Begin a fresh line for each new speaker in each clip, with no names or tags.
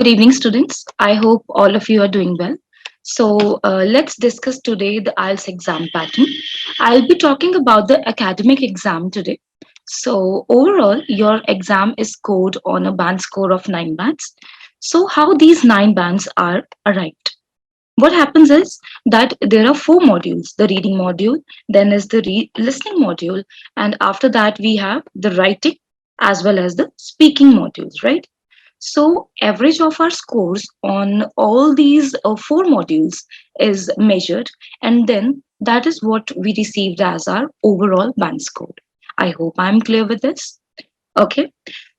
Good evening, students. I hope all of you are doing well. Let's discuss today the IELTS exam pattern. I'll be talking about the academic exam today. So, overall, your exam is scored on a band score of 9 bands. So, how these 9 bands are arrived? What happens is that there are 4 modules: the reading module, then is the listening module, and after that, we have the writing as well as the speaking modules, right? So average of our scores on all these 4 modules is measured, and then that is what we received as our overall band score. I hope I'm clear with this. Okay,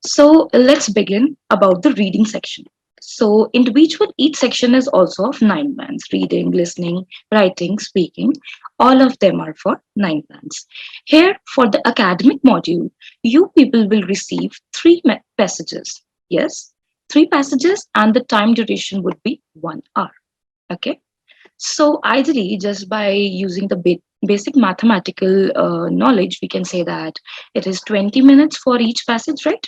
so let's begin about the reading section. So individual each section is also of 9 bands: reading, listening, writing, speaking. All of them are for 9 bands. Here for the academic module, you people will receive passages. Yes, 3 passages, and the time duration would be 1 hour. Okay. So ideally, just by using the basic mathematical knowledge, we can say that it is 20 minutes for each passage, right?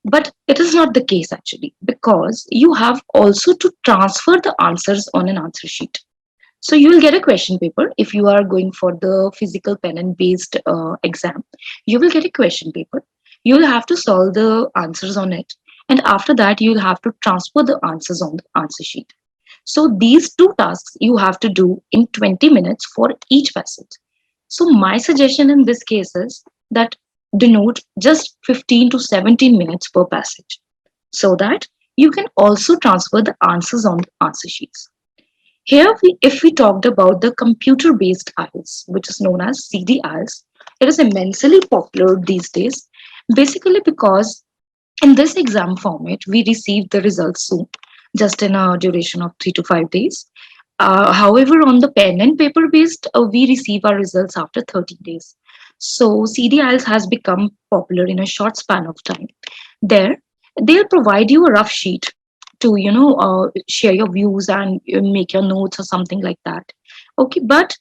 But it is not the case actually, because you have also to transfer the answers on an answer sheet. So you will get a question paper if you are going for the physical pen and based exam. You will get a question paper. You will have to solve the answers on it, and after that, you will have to transfer the answers on the answer sheet. So these 2 tasks you have to do in 20 minutes for each passage. So my suggestion in this case is that denote just 15 to 17 minutes per passage, so that you can also transfer the answers on the answer sheets. Here, if we talked about the computer-based IELTS, which is known as CD IELTS, it is immensely popular these days, basically because in this exam format, we receive the results soon, just in a duration of 3 to 5 days. However, on the pen and paper based, we receive our results after 30 days. So CD IELTS has become popular in a short span of time. There, they'll provide you a rough sheet to share your views and make your notes or something like that. Okay, but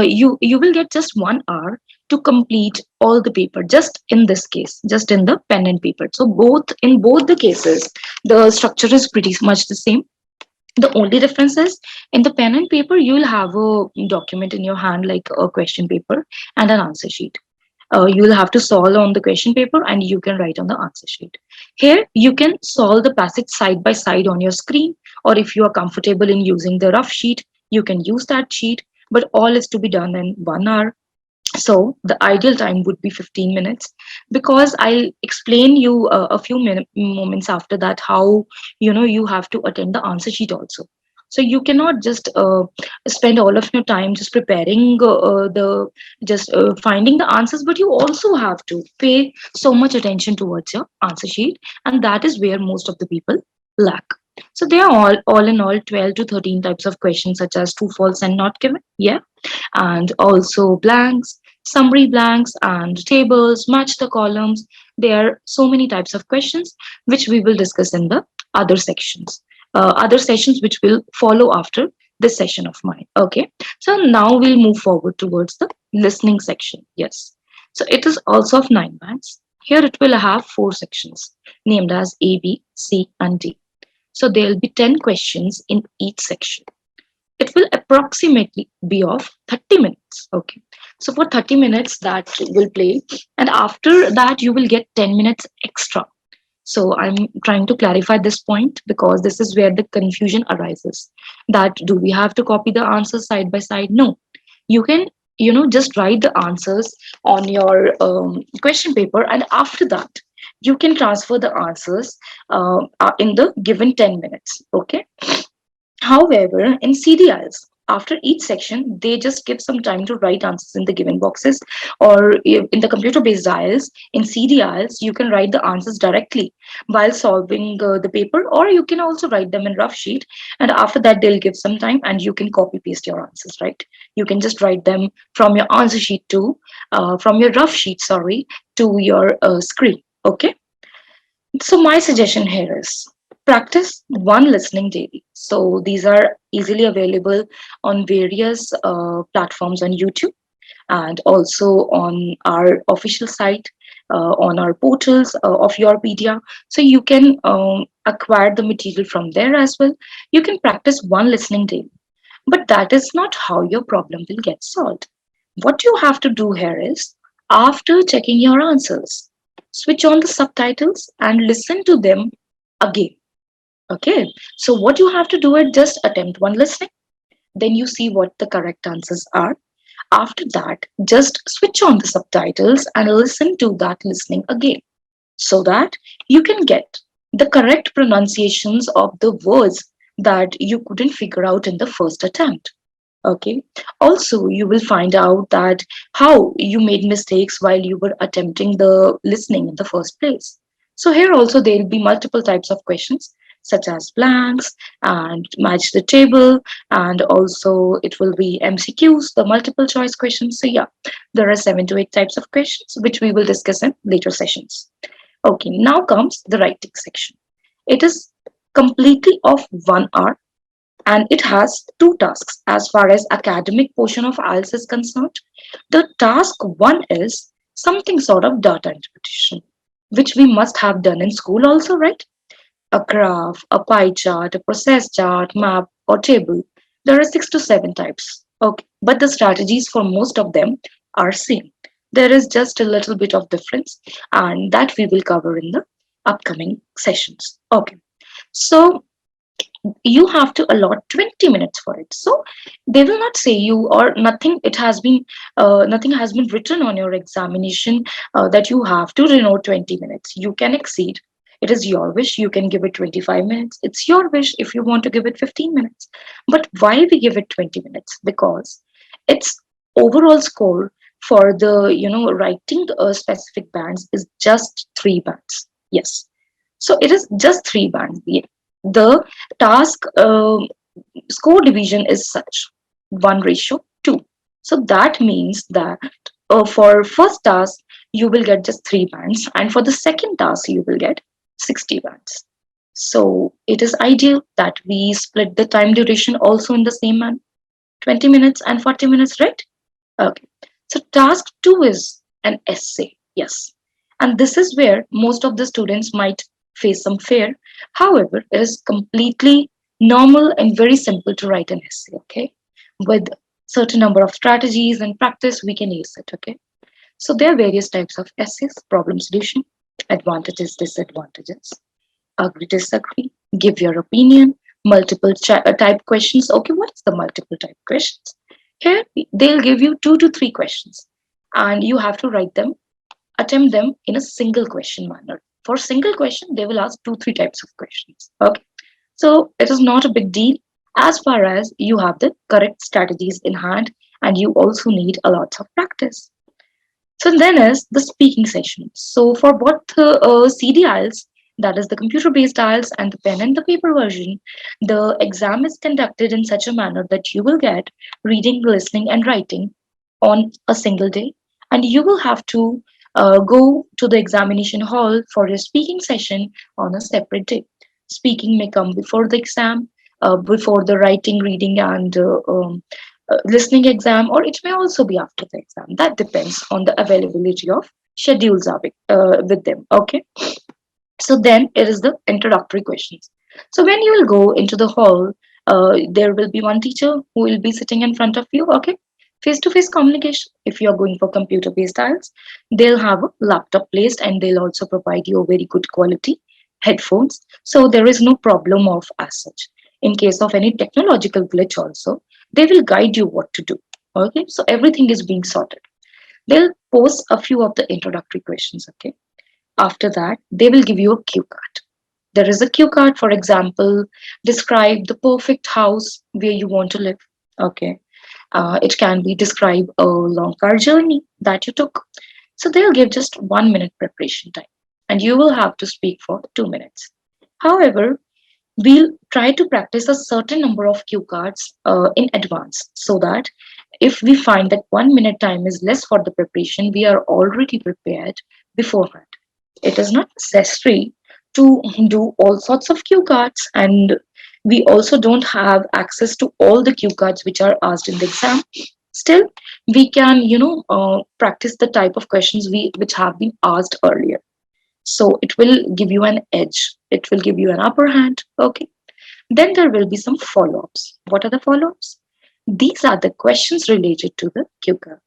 you will get just 1 hour to complete all the paper, just in this case, just in the pen and paper. So both the cases, the structure is pretty much the same. The only difference is, in the pen and paper, you will have a document in your hand, like a question paper and an answer sheet. You will have to solve on the question paper and you can write on the answer sheet. Here, you can solve the passage side by side on your screen, or if you are comfortable in using the rough sheet, you can use that sheet, but all is to be done in 1 hour. So the ideal time would be 15 minutes, because I'll explain you a few moments after that how you have to attend the answer sheet also. So you cannot just spend all of your time just preparing the just finding the answers, but you also have to pay so much attention towards your answer sheet, and that is where most of the people lack. So there are all in all 12 to 13 types of questions, such as true, false, and not given. Yeah, and also blanks, summary blanks, and tables, match the columns. There are so many types of questions which we will discuss in the other sections, other sessions which will follow after this session of mine. Okay, so now we'll move forward towards the listening section. Yes, so it is also of 9 bands. Here it will have 4 sections named as A, B, C, and D. So there will be 10 questions in each section. It will approximately be of 30 minutes. Okay, so for 30 minutes that will play, and after that you will get 10 minutes extra. So I'm trying to clarify this point, because this is where the confusion arises, that do we have to copy the answers side by side? No, you can just write the answers on your question paper, and after that you can transfer the answers in the given 10 minutes. Okay. However, in CDIs, after each section, they just give some time to write answers in the given boxes, or in the computer-based dials, in CDIs, you can write the answers directly while solving the paper, or you can also write them in rough sheet. And after that, they'll give some time, and you can copy paste your answers, right? You can just write them from your answer sheet to, from your rough sheet, sorry, to your screen. Okay. So my suggestion here is practice one listening daily. So these are easily available on various platforms on YouTube, and also on our official site, on our portals of Yourpedia. So you can acquire the material from there as well. You can practice one listening daily. But that is not how your problem will get solved. What you have to do here is, after checking your answers, switch on the subtitles and listen to them again. Okay, so what you have to do is just attempt one listening, then you see what the correct answers are. After that, just switch on the subtitles and listen to that listening again so that you can get the correct pronunciations of the words that you couldn't figure out in the first attempt. Okay. Also, you will find out that how you made mistakes while you were attempting the listening in the first place. So here also there will be multiple types of questions such as blanks and match the table, and also it will be MCQs, the multiple choice questions. So yeah, there are 7 to 8 types of questions which we will discuss in later sessions. Okay, now comes the writing section. It is completely of 1 hour, and it has two tasks as far as academic portion of IELTS is concerned. The task one is something sort of data interpretation, which we must have done in school also, right? A graph, a pie chart, a process chart, map, or table. There are 6 to 7 types. Okay, but the strategies for most of them are same. There is just a little bit of difference, and that we will cover in the upcoming sessions. Okay, so you have to allot 20 minutes for it, so they will not say you or nothing, it has been nothing has been written on your examination that you have to denote 20 minutes. You can exceed, it is your wish, you can give it 25 minutes, it's your wish if you want to give it 15 minutes. But why we give it 20 minutes? Because its overall score for the writing specific bands is just 3 bands. Yes, so it is just 3 bands. The task score division is such 1:2. So that means that for first task you will get just 3 bands, and for the second task you will get 60 bands. So it is ideal that we split the time duration also in the same manner, 20 minutes and 40 minutes, right? Okay. So task two is an essay. Yes. And this is where most of the students might face some fear. However, it is completely normal and very simple to write an essay. Okay. With certain number of strategies and practice, we can use it. Okay. So there are various types of essays: problem solution, advantages, disadvantages, agree, disagree, give your opinion, multiple type questions. Okay, what is the multiple type questions? Here, they'll give you 2 to 3 questions, and you have to write them, attempt them in a single question manner. For single question, they will ask 2, 3 types of questions. Okay, so it is not a big deal as far as you have the correct strategies in hand, and you also need a lot of practice. So then is the speaking session. So for both CDIs, that is the computer-based IELTS, and the pen and the paper version, the exam is conducted in such a manner that you will get reading, listening, and writing on a single day, and you will have to go to the examination hall for your speaking session on a separate day. Speaking may come before the exam, before the writing, reading, and listening exam, or it may also be after the exam. That depends on the availability of schedules with them. Okay, so then it is the introductory questions. So when you will go into the hall, there will be one teacher who will be sitting in front of you. Okay, face to face communication. If you are going for computer based IELTS, they'll have a laptop placed, and they'll also provide you a very good quality headphones, so there is no problem of as such. In case of any technological glitch also, they will guide you what to do. Okay, so everything is being sorted. They'll pose a few of the introductory questions. Okay, after that they will give you a cue card. There is a cue card, for example, describe the perfect house where you want to live. Okay, it can be describe a long car journey that you took. So they'll give just 1 minute preparation time, and you will have to speak for 2 minutes. However, we'll try to practice a certain number of cue cards in advance, so that if we find that 1 minute time is less for the preparation, we are already prepared beforehand. It is not necessary to do all sorts of cue cards, and we also don't have access to all the cue cards which are asked in the exam. Still, we can practice the type of questions we which have been asked earlier. So it will give you an edge. It will give you an upper hand. Okay. Then there will be some follow-ups. What are the follow-ups? These are the questions related to the QCAR.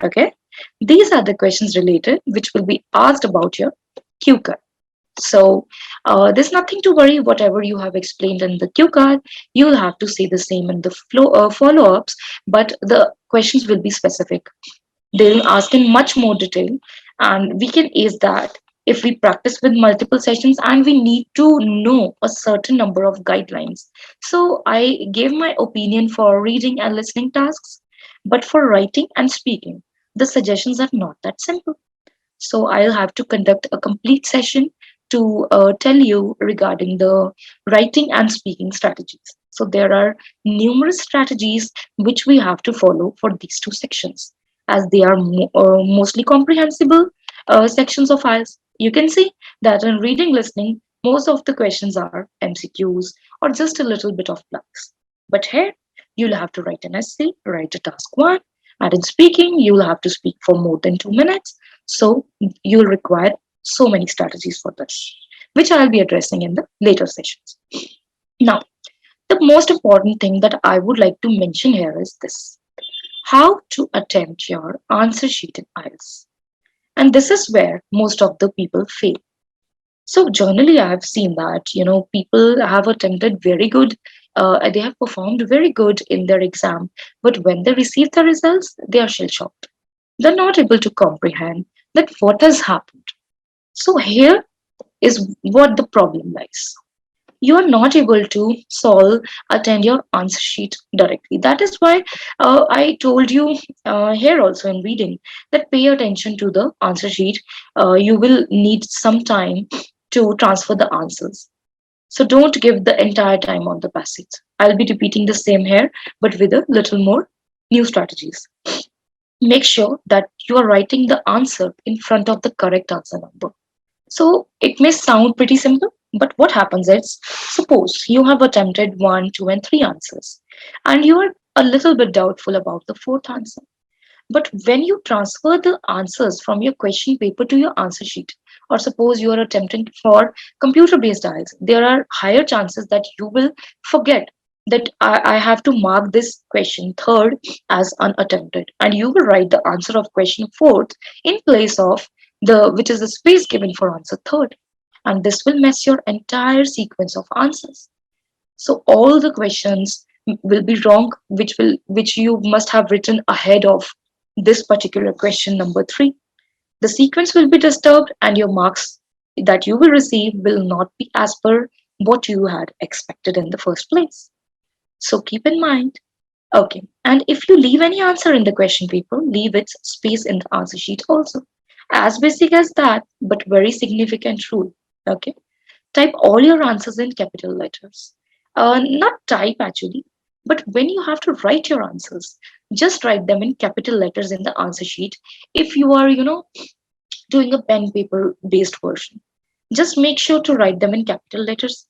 Okay. These are the questions related which will be asked about your QCAR. So there's nothing to worry. Whatever you have explained in the cue card, you'll have to say the same in the follow-ups, but the questions will be specific. They'll ask in much more detail, and we can ace that if we practice with multiple sessions, and we need to know a certain number of guidelines. So I gave my opinion for reading and listening tasks, but for writing and speaking, the suggestions are not that simple. So I'll have to conduct a complete session to tell you regarding the writing and speaking strategies. So there are numerous strategies which we have to follow for these two sections, as they are mostly comprehensible sections of IELTS. You can see that in reading listening, most of the questions are MCQs or just a little bit of blanks. But here, you'll have to write an essay, write a task one, and in speaking, you'll have to speak for more than 2 minutes. So you'll require so many strategies for this, which I'll be addressing in the later sessions. Now, the most important thing that I would like to mention here is this: how to attempt your answer sheet in IELTS. And this is where most of the people fail. So generally, I have seen that people have attempted very good, they have performed very good in their exam, but when they receive the results, they are shell shocked. They're not able to comprehend that what has happened. So here is what the problem lies. You are not able to attend your answer sheet directly. That is why I told you here also in reading that pay attention to the answer sheet. You will need some time to transfer the answers. So don't give the entire time on the passage. I'll be repeating the same here, but with a little more new strategies. Make sure that you are writing the answer in front of the correct answer number. So it may sound pretty simple, but what happens is, suppose you have attempted 1, 2, and 3 answers, and you are a little bit doubtful about the fourth answer. But when you transfer the answers from your question paper to your answer sheet, or suppose you are attempting for computer based IELTS, there are higher chances that you will forget that I have to mark this question third as unattempted, and you will write the answer of question fourth in place of the which is the space given for answer third, and this will mess your entire sequence of answers. So all the questions will be wrong, which you must have written ahead of this particular question number 3. The sequence will be disturbed, and your marks that you will receive will not be as per what you had expected in the first place. So keep in mind. Okay, and if you leave any answer in the question paper, leave its space in the answer sheet also. As basic as that, but very significant rule. Okay, type all your answers in capital letters. Not type actually, but when you have to write your answers, just write them in capital letters in the answer sheet. If you are, doing a pen paper based version, just make sure to write them in capital letters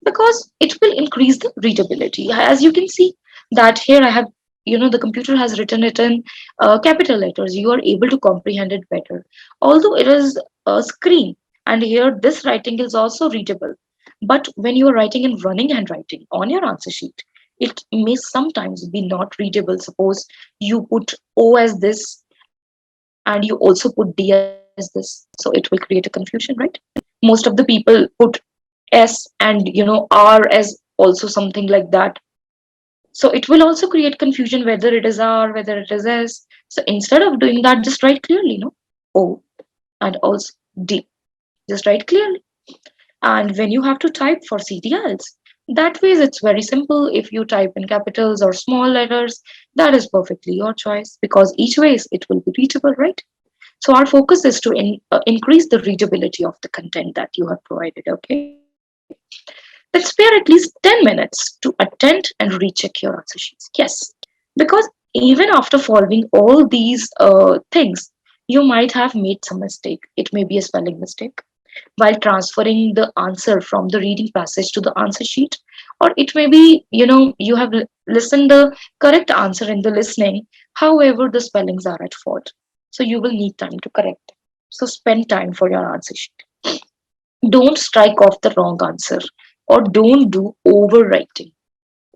because it will increase the readability. As you can see that here I have, the computer has written it in capital letters. You are able to comprehend it better. Although it is a screen, and here this writing is also readable. But when you are writing in running handwriting on your answer sheet, it may sometimes be not readable. Suppose you put O as this and you also put D as this. So it will create a confusion, right? Most of the people put S and R as also something like that. So it will also create confusion whether it is R, whether it is S. So instead of doing that, just write clearly, O and also D. Just write clearly. And when you have to type for CDLs, that way it's very simple. If you type in capitals or small letters, that is perfectly your choice because each ways it will be readable, right? So our focus is to increase the readability of the content that you have provided. Okay, let's spare at least 10 minutes to attend and recheck your answer sheets. Yes, because even after following all these things, you might have made some mistake. It may be a spelling mistake while transferring the answer from the reading passage to the answer sheet, or it may be you have listened the correct answer in the listening, however the spellings are at fault, so you will need time to correct them. So spend time for your answer sheet. Don't strike off the wrong answer, or don't do overwriting.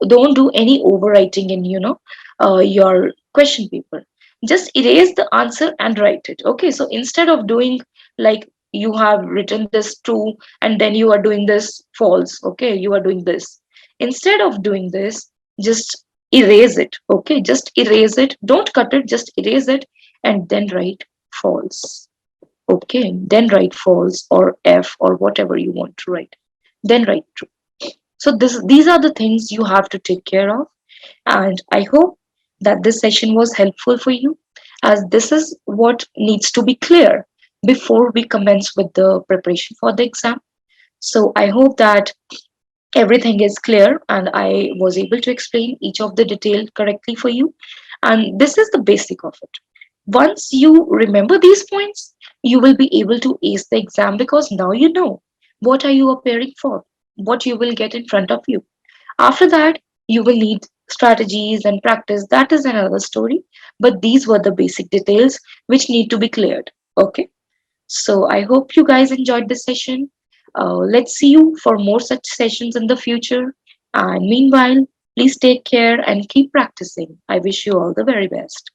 Don't do any overwriting in your question paper. Just erase the answer and write it. Okay, so instead of doing like you have written this true and then you are doing this false, okay, you are doing this. Instead of doing this, just erase it. Okay, just erase it. Don't cut it, just erase it and then write false. Okay, then write false or F or whatever you want to write. Then write true. So these are the things you have to take care of. And I hope that this session was helpful for you, as this is what needs to be clear before we commence with the preparation for the exam. So I hope that everything is clear and I was able to explain each of the detail correctly for you. And this is the basic of it. Once you remember these points, you will be able to ace the exam, because now you know what are you appearing for, what you will get in front of you. After that, you will need strategies and practice. That is another story. But these were the basic details which need to be cleared. Okay. So I hope you guys enjoyed this session. Let's see you for more such sessions in the future. And meanwhile, please take care and keep practicing. I wish you all the very best.